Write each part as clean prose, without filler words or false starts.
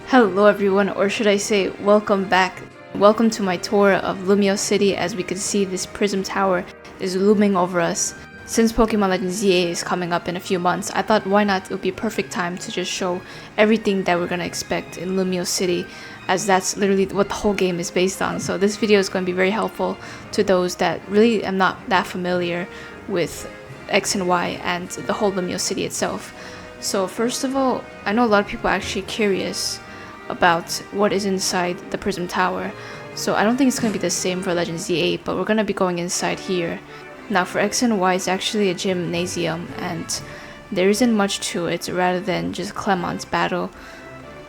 Hello everyone, or should I say welcome back. Welcome to my tour of Lumiose City. As we can see, this Prism Tower is looming over us. Since Pokemon Legends ZA is coming up in a few months, I thought why not, it would be a perfect time to just show everything that we're gonna expect in Lumiose City, as that's literally what the whole game is based on. So this video is going to be very helpful to those that really am not that familiar with X and Y and the whole Lumiose City itself. So first of all, I know a lot of people are actually curious about what is inside the Prism Tower. So I don't think it's going to be the same for Legends ZA, but we're going to be going inside here. Now for X and Y, it's actually a gymnasium, and there isn't much to it rather than just Clemont's battle.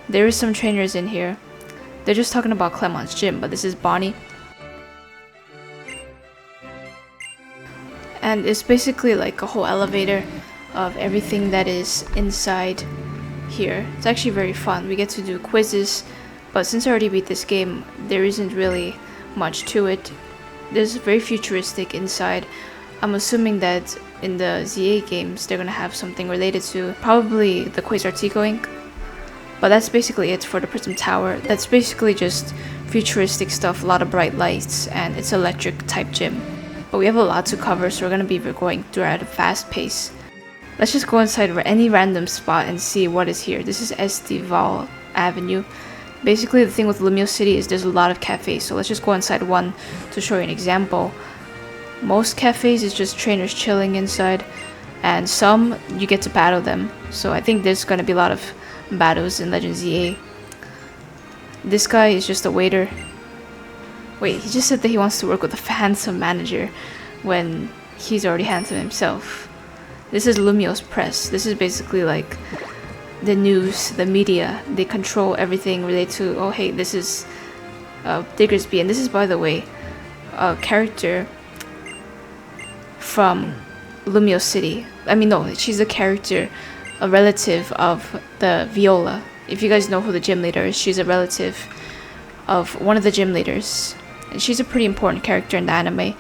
There is some trainers in here. They're just talking about Clemont's gym, but this is Bonnie. And it's basically like a whole elevator of everything that is inside here. It's actually very fun. We get to do quizzes, but since I already beat this game, there isn't really much to it. There's very futuristic inside. I'm assuming that in the ZA games they're gonna have something related to probably the Quasartico ink. But that's basically it for the Prism Tower. That's basically just futuristic stuff, a lot of bright lights, and it's electric type gym. But we have a lot to cover, so we're gonna be going through at a fast pace. Let's just go inside any random spot and see what is here. This is Estival Avenue. Basically, the thing with Lumiose City is there's a lot of cafes, so let's just go inside one to show you an example. Most cafes is just trainers chilling inside, and some you get to battle them. So I think there's gonna be a lot of battles in Legends ZA. This guy is just a waiter. Wait, he just said that he wants to work with a handsome manager when he's already handsome himself. This is Lumiose Press. This is basically like the news, the media. They control everything related to, oh hey, this is Diggersby. And this is, by the way, a character from Lumiose City. I mean, no, she's a character, a relative of the Viola. If you guys know who the gym leader is, she's a relative of one of the gym leaders. And she's a pretty important character in the anime.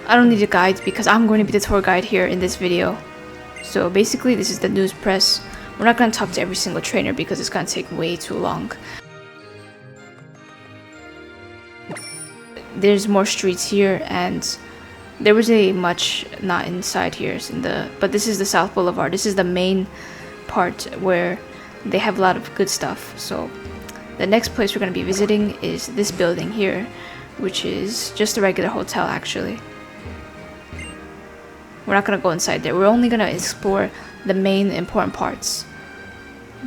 I don't need a guide because I'm going to be the tour guide here in this video. So basically this is the news press. We're not going to talk to every single trainer because it's going to take way too long. There's more streets here, and there was a much not inside here but this is the South Boulevard. This is the main part where they have a lot of good stuff. So the next place we're going to be visiting is this building here, which is just a regular hotel actually. We're not going to go inside there. We're only going to explore the main important parts.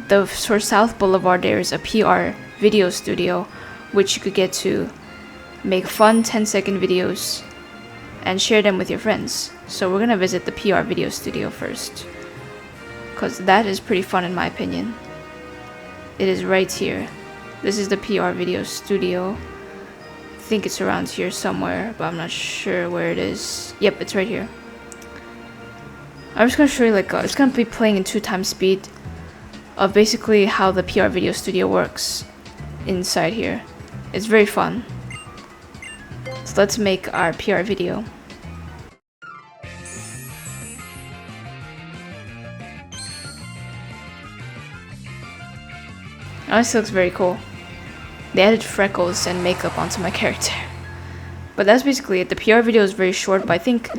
For South Boulevard, there is a PR video studio, which you could get to make fun 10-second videos and share them with your friends. So we're going to visit the PR video studio first, because that is pretty fun in my opinion. It is right here. This is the PR video studio. I think it's around here somewhere, but I'm not sure where it is. Yep, it's right here. I'm just going to show you it's going to be playing in 2x speed of basically how the PR video studio works inside here. It's very fun. So let's make our PR video. Honestly, looks very cool. They added freckles and makeup onto my character. But that's basically it. The PR video is very short, but I think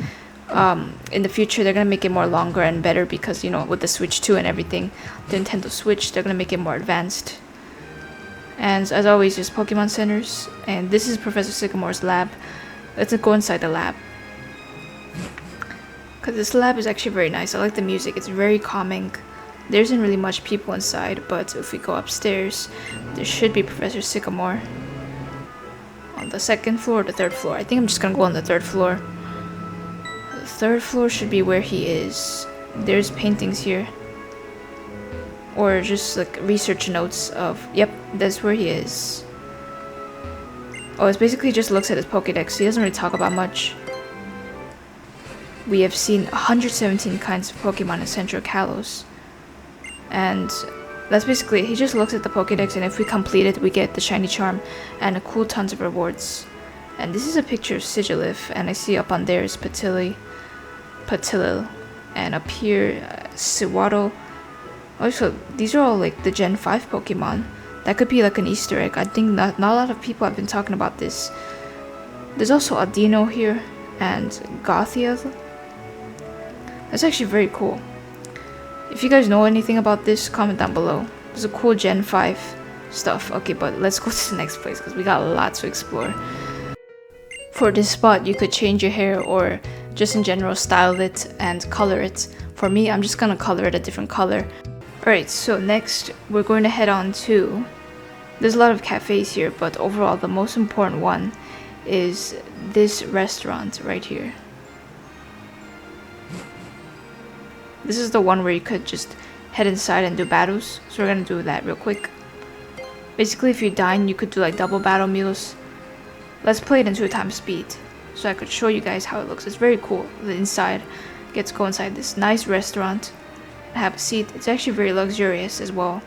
in the future they're gonna make it more longer and better because, you know, with the Switch 2 and everything, the Nintendo Switch, they're gonna make it more advanced. And as always, just Pokemon centers. And this is Professor Sycamore's lab. Let's go inside the lab, because this lab is actually very nice. I like the music, it's very calming. There isn't really much people inside, but if we go upstairs, there should be Professor Sycamore on the second floor or the third floor. I think I'm just gonna go on the third floor. The third floor should be where he is. There's paintings here, or just like research notes of, yep, that's where he is. Oh, it's basically just looks at his Pokédex. He doesn't really talk about much. We have seen 117 kinds of Pokemon in Central Kalos. And that's basically, he just looks at the Pokédex, and if we complete it, we get the shiny charm and a cool tons of rewards. And this is a picture of Sigilif, and I see up on there is Patilil, and up here Siwaddle, Also, these are all like the Gen 5 Pokemon. That could be like an Easter egg. I think not a lot of people have been talking about this. There's also a Dino here and Gothia. That's actually very cool. If you guys know anything about this, comment down below. There's a cool Gen 5 stuff. Okay, but let's go to the next place because we got a lot to explore. For this spot, you could change your hair or just in general style it and color it. For me, I'm just gonna color it a different color. Alright, so next we're going to head on to... There's a lot of cafes here, but overall the most important one is this restaurant right here. This is the one where you could just head inside and do battles, so we're gonna do that real quick. Basically, if you dine, you could do like double battle meals. Let's play it into a time speed, so I could show you guys how it looks. It's very cool. The inside, get to go inside this nice restaurant and have a seat. It's actually very luxurious as well.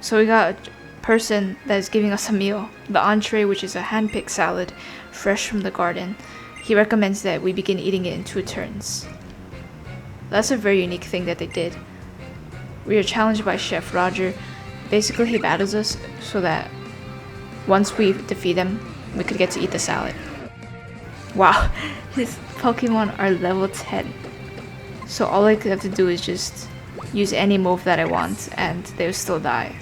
So we got a person that is giving us a meal. The entree, which is a hand-picked salad, fresh from the garden. He recommends that we begin eating it in 2 turns. That's a very unique thing that they did. We are challenged by Chef Roger. Basically, he battles us so that once we defeat him, we could get to eat the salad. Wow, his Pokemon are level 10. So all I could have to do is just use any move that I want and they'll still die.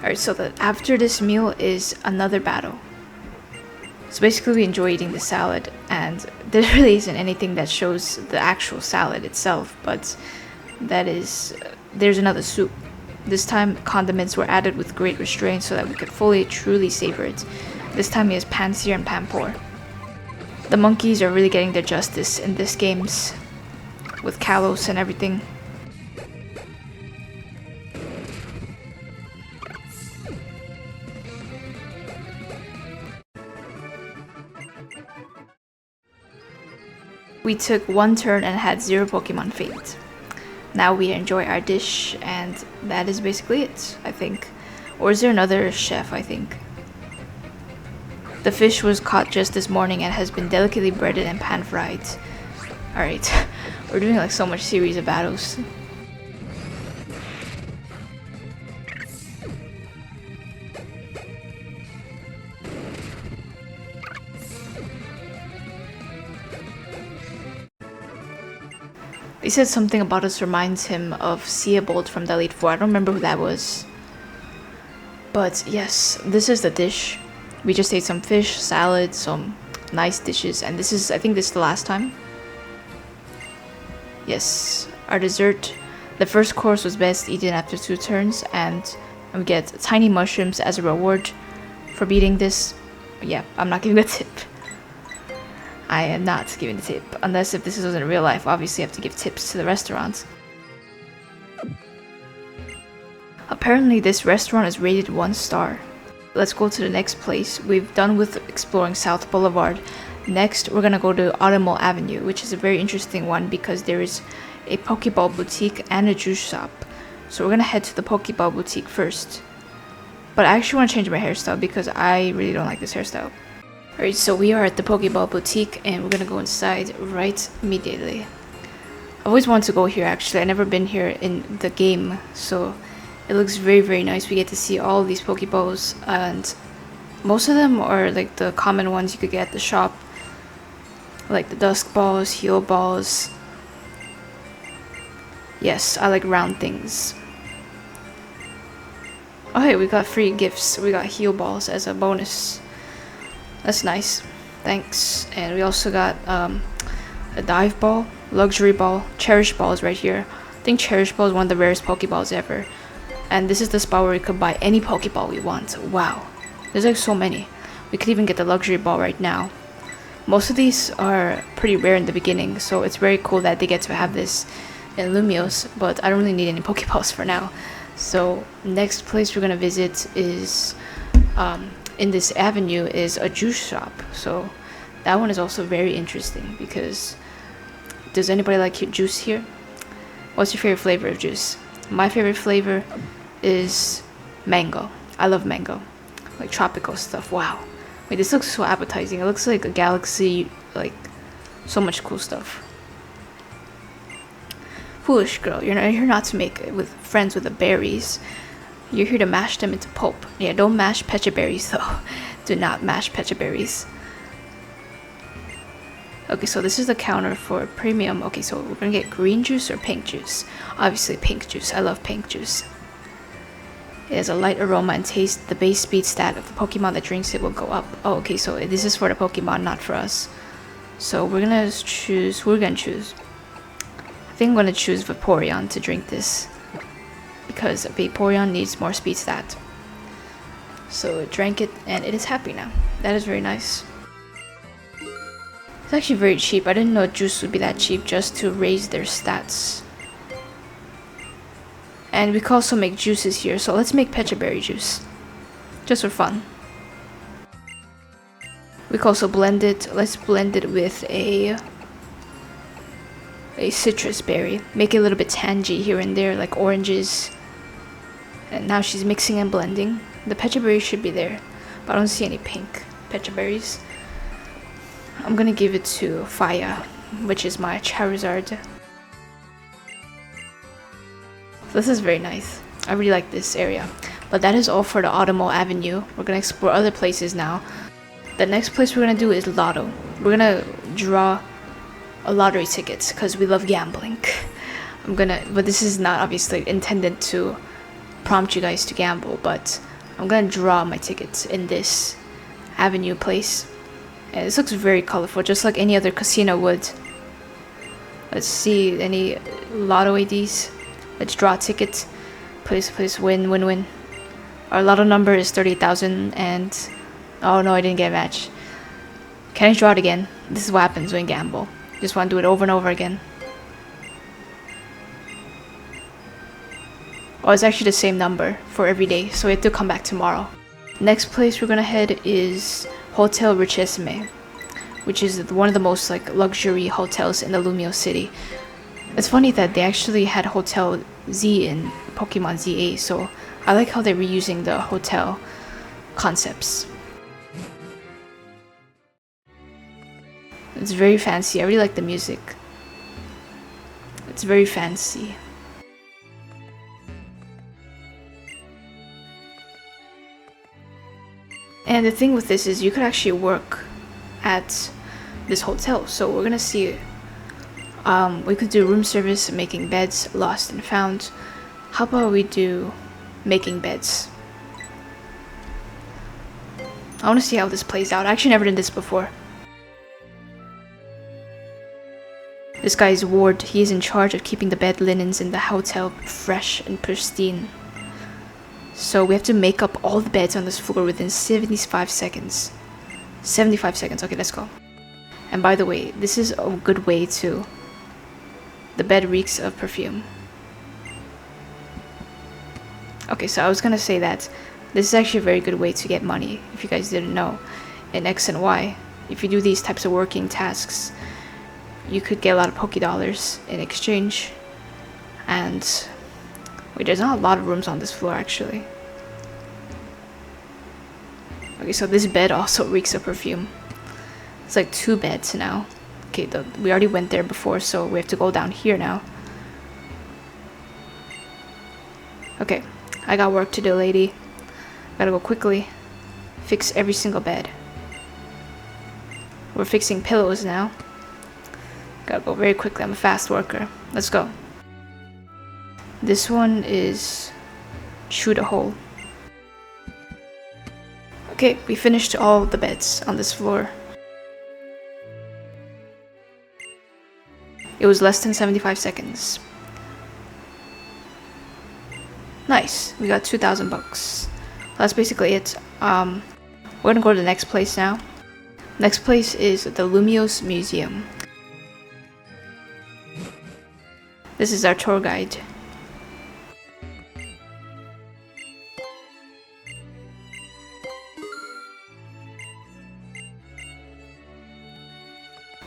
Alright, so after this meal is another battle. So basically we enjoy eating the salad, and there really isn't anything that shows the actual salad itself, but there's another soup. This time condiments were added with great restraint so that we could fully truly savor it. This time he has Pansear and Pampor. The monkeys are really getting their justice in this games with Kalos and everything. We took 1 turn and had 0 Pokemon faint. Now we enjoy our dish, and that is basically it, I think. Or is there another chef, I think? The fish was caught just this morning and has been delicately breaded and pan-fried. Alright, we're doing like so much series of battles. They said something about us reminds him of Seabolt from the Elite Four. I don't remember who that was. But yes, this is the dish. We just ate some fish, salad, some nice dishes, and this is, I think this is the last time. Yes, our dessert. The first course was best eaten after 2 turns, and we get tiny mushrooms as a reward for beating this. But yeah, I'm not giving a tip. I am not giving a tip, unless if this was in real life, obviously I have to give tips to the restaurant. Apparently this restaurant is rated 1 star. Let's go to the next place. We've done with exploring South Boulevard. Next, we're gonna go to Automall Avenue, which is a very interesting one because there is a Pokeball boutique and a juice shop. So we're gonna head to the Pokeball boutique first. But I actually want to change my hairstyle because I really don't like this hairstyle. Alright, so we are at the Pokeball boutique and we're gonna go inside right immediately. I've always wanted to go here actually. I've never been here in the game, so it looks very, very nice. We get to see all these Pokeballs, and most of them are like the common ones you could get at the shop. Like the Dusk Balls, Heal Balls. Yes, I like round things. Oh hey, we got free gifts. We got Heal Balls as a bonus. That's nice. Thanks. And we also got a Dive Ball, Luxury Ball, Cherish Ball is right here. I think Cherish Ball is one of the rarest Pokeballs ever. And this is the spot where we could buy any Pokeball we want. Wow. There's like so many. We could even get the Luxury Ball right now. Most of these are pretty rare in the beginning, so it's very cool that they get to have this in Lumiose, but I don't really need any Pokeballs for now. So next place we're gonna visit is in this avenue is a juice shop. So that one is also very interesting because does anybody like juice here? What's your favorite flavor of juice? My favorite flavor is mango. I love mango. Like tropical stuff. Wow. Wait, this looks so appetizing. It looks like a galaxy, like so much cool stuff. Foolish girl, you're not here not to make with friends with the berries. You're here to mash them into pulp. Yeah, don't mash pecha berries though. Do not mash pecha berries. Okay, so this is the counter for premium. Okay, so we're gonna get green juice or pink juice. Obviously pink juice. I love pink juice. It has a light aroma and taste. The base speed stat of the Pokemon that drinks it will go up. Oh, okay, so this is for the Pokemon, not for us. So we're gonna choose. Who we're gonna choose? I think I'm gonna choose Vaporeon to drink this, because Vaporeon needs more speed stat. So it drank it and it is happy now. That is very nice. It's actually very cheap. I didn't know juice would be that cheap just to raise their stats. And we can also make juices here, so let's make pecha berry juice. Just for fun. We can also blend it. Let's blend it with a citrus berry. Make it a little bit tangy here and there, like oranges. And now she's mixing and blending. The pecha berry should be there, but I don't see any pink pecha berries. I'm gonna give it to Faya, which is my Charizard. This is very nice. I really like this area. But that is all for the Automol Avenue. We're gonna explore other places now. The next place we're gonna do is Lotto. We're gonna draw a lottery ticket because we love gambling. But this is not obviously intended to prompt you guys to gamble, but I'm gonna draw my tickets in this avenue place. And this looks very colorful, just like any other casino would. Let's see any lotto IDs. Let's draw a ticket. Please, win, win, win. Our lotto number is 38,000 and... Oh no, I didn't get a match. Can I draw it again? This is what happens when you gamble. Just want to do it over and over again. Oh, it's actually the same number for every day, so we have to come back tomorrow. Next place we're gonna head is Hotel Richesime, which is one of the most like luxury hotels in the Lumiose city. It's funny that they actually had Hotel Z in Pokemon ZA, so I like how they're reusing the hotel concepts. It's very fancy. I really like the music. It's very fancy. And the thing with this is you could actually work at this hotel. So we're gonna see. We could do room service, making beds, lost and found. How about we do making beds? I want to see how this plays out. I actually never did this before. This guy is Ward. He is in charge of keeping the bed linens in the hotel fresh and pristine. So we have to make up all the beds on this floor within 75 seconds. 75 seconds. Okay, let's go. And by the way, this is a good way to... The bed reeks of perfume. Okay, so I was gonna say that this is actually a very good way to get money, if you guys didn't know. In X and Y, if you do these types of working tasks, you could get a lot of Poké Dollars in exchange. And... Wait, there's not a lot of rooms on this floor, actually. Okay, so this bed also reeks of perfume. It's like 2 beds now. Okay, we already went there before, so we have to go down here now. Okay, I got work to do, lady. Gotta go quickly. Fix every single bed. We're fixing pillows now. Gotta go very quickly. I'm a fast worker. Let's go. This one is shoot a hole. Okay, we finished all the beds on this floor. It was less than 75 seconds. Nice, we got 2,000 bucks. That's basically it. We're gonna go to the next place now. Next place is the Lumiose Museum. This is our tour guide.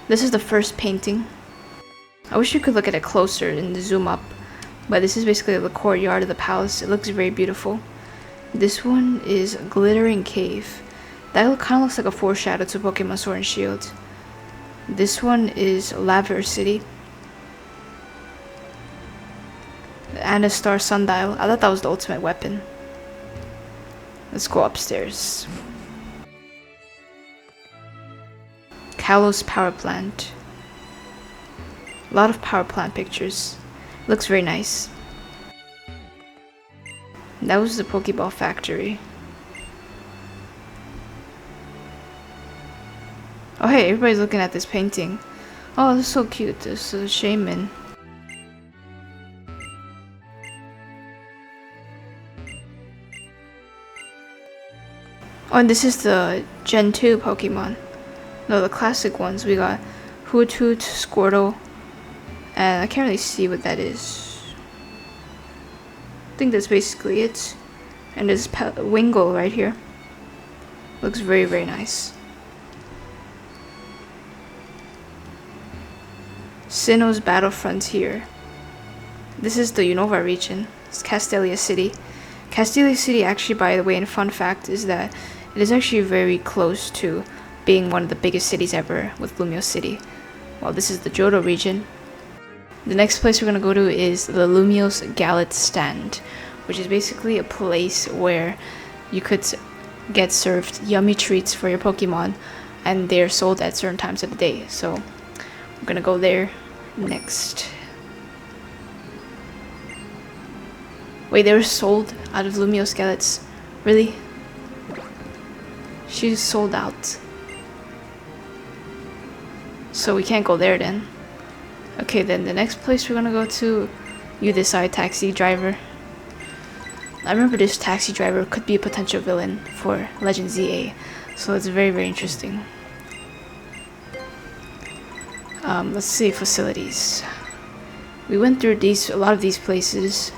This is the first painting. I wish you could look at it closer and zoom up, but this is basically the courtyard of the palace. It looks very beautiful. This one is Glittering Cave. That kind of looks like a foreshadow to Pokemon Sword and Shield. This one is Laver City. And a Star Sundial. I thought that was the ultimate weapon. Let's go upstairs. Kalos Power Plant. A lot of power plant pictures. Looks very nice. That was the Pokeball factory. Oh hey, everybody's looking at this painting. Oh, this is so cute. This is a shaman. Oh, and this is the Gen 2 Pokemon. No, the classic ones. We got Hoothoot, Squirtle, and I can't really see what that is. I think that's basically it. And there's Wingull right here. Looks very, very nice. Sinnoh's Battle Frontier. This is the Unova region. It's Castelia City. Castelia City, actually, by the way, and fun fact is that it is actually very close to being one of the biggest cities ever with Lumiose City. Well, this is the Johto region. The next place we're gonna go to is the Lumiose Gallet Stand, which is basically a place where you could get served yummy treats for your Pokemon, and they're sold at certain times of the day. So we're gonna go there next. Wait, they were sold out of Lumiose Gallets? Really? She's sold out. So we can't go there then. Okay, then the next place we're gonna go to, you decide, taxi driver. I remember this taxi driver could be a potential villain for Legend ZA, so it's very, very interesting. Let's see, facilities. We went through a lot of these places.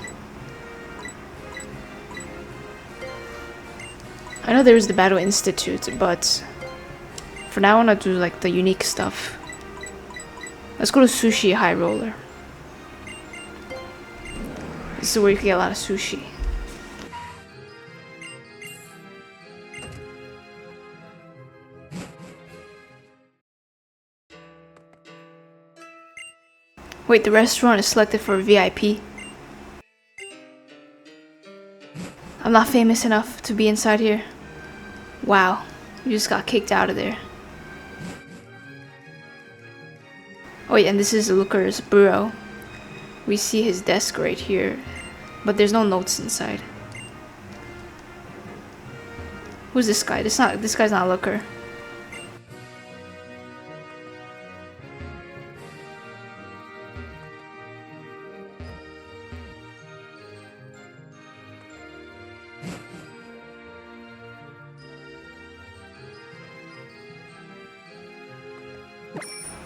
I know there's the Battle Institute, but for now I want to do like the unique stuff. Let's go to Sushi High Roller. This is where you can get a lot of sushi. Wait, the restaurant is selected for VIP. I'm not famous enough to be inside here. Wow, you just got kicked out of there. Oh yeah, and this is Looker's bureau. We see his desk right here, but there's no notes inside. Who's this guy? This guy's not a Looker.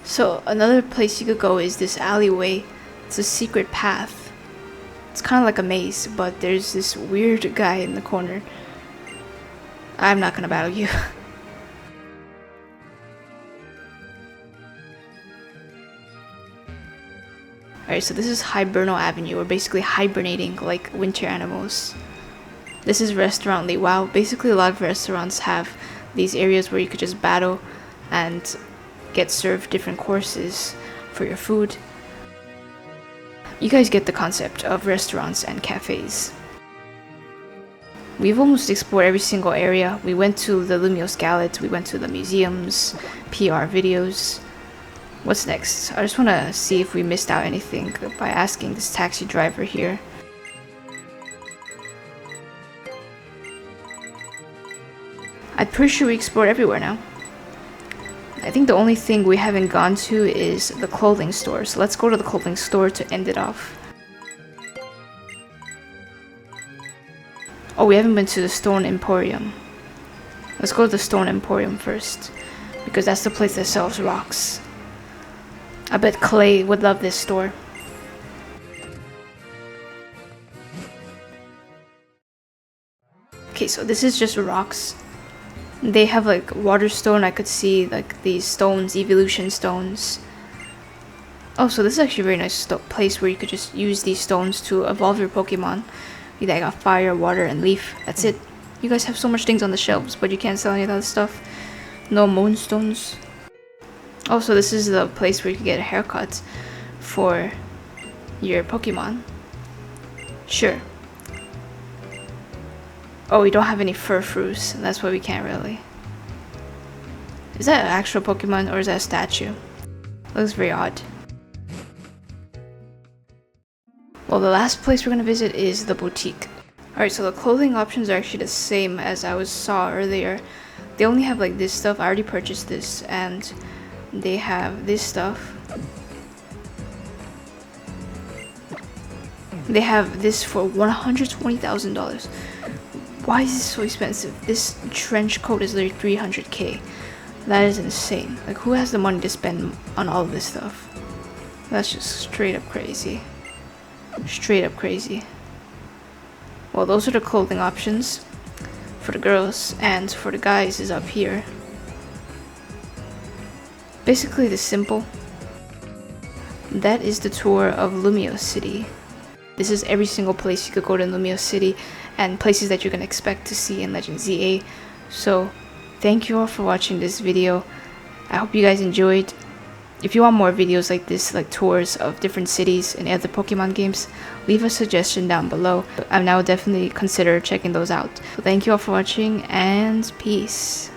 So another place you could go is this alleyway. It's a secret path. It's kind of like a maze, but there's this weird guy in the corner. I'm not gonna battle you. Alright, so this is Hibernal Avenue. We're basically hibernating like winter animals. This is Restaurant Lee. Wow, basically a lot of restaurants have these areas where you could just battle and get served different courses for your food. You guys get the concept of restaurants and cafes. We've almost explored every single area. We went to the Lumiose Gallet, we went to the museums, PR videos. What's next? I just want to see if we missed out anything by asking this taxi driver here. I'm pretty sure we explored everywhere now. I think the only thing we haven't gone to is the clothing store, so let's go to the clothing store to end it off. Oh, we haven't been to the Stone Emporium. Let's go to the Stone Emporium first, because that's the place that sells rocks. I bet Clay would love this store. Okay, so this is just rocks. They have like water stone. I could see like these stones, evolution stones. Oh, so this is actually a very nice place where you could just use these stones to evolve your Pokemon. I got fire, water, and leaf. That's it. You guys have so much things on the shelves, but you can't sell any of that stuff. No moonstones. Also, this is the place where you can get a haircut for your Pokemon. Sure. Oh, we don't have any Furfroos. That's why we can't really. Is that an actual Pokemon or is that a statue? Looks very odd. Well, the last place we're gonna visit is the boutique. Alright, so the clothing options are actually the same as I saw earlier. They only have like this stuff. I already purchased this, and they have this stuff. They have this for $120,000. Why is this so expensive? This trench coat is literally 300k. That is insane. Like, who has the money to spend on all of this stuff? That's just straight up crazy. Straight up crazy. Well, those are the clothing options for the girls, and for the guys is up here. Basically the simple. That is the tour of Lumiose City. This is every single place you could go to in Lumiose City, and places that you can expect to see in Legend ZA. So thank you all for watching this video. I hope you guys enjoyed. If you want more videos like this, like tours of different cities and other Pokemon games, leave a suggestion down below. I now definitely consider checking those out. So thank you all for watching, and peace.